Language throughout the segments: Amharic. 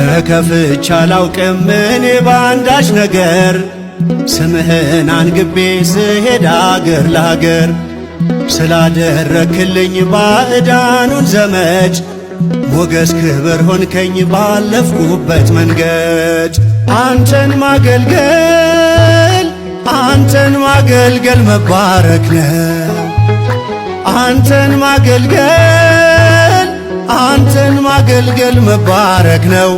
ተከፍቼ አላውቅም እኔ ባንዳች ነገር ስምህን አንግቤ ስሄድ አገር ለአገር ስላደረክልኝ ባዕዳኑን ዘመድ ሞገስ ክብር ሆንከኝ ባለፍኩበት መንገድ። አንተን ማገልገል መባረክ ነው። አንተን ማገልገል መባረክ ነው።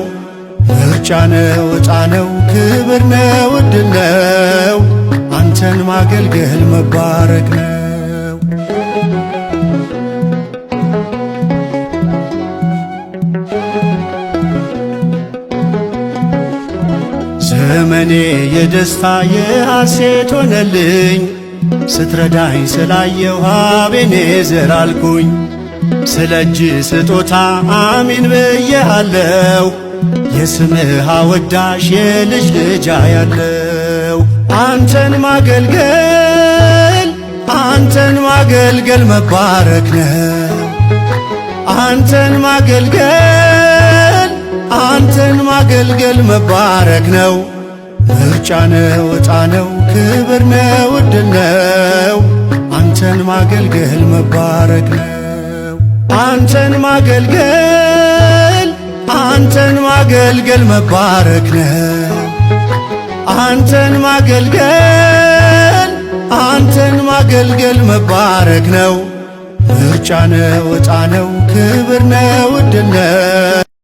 ምርጫ ነው፣ ዕጣ ነው፣ ክብር ነው፣ ዕድል ነው። አንተን ማገልገል መባረክ ነው። ዘመኔ የደስታ የሐሴት ሆነልኝ ስትረዳኝ ስላየው አቤኔዘር አልኩኝ። ስለ እጅ ስጦታ አሜን ብዬሃለው የስምህ አወዳሽ የልጅ ልጅ ያለው። አንተን ማገልገል መባረክ ነው። አንተን ማገልገል መባረክ ነው። ምርጫ ነው፣ ዕጣ ነው፣ ክብር ነው፣ ዕድል ነው። አንተን ማገልገል መባረክ ነው። አንተን ማገልገል መባረክ ነው። አንተን ማገልገል መባረክ ነው። ምርጫ ነው፣ ዕጣ ነው፣ ክብር ነው፣ ዕድል ነው።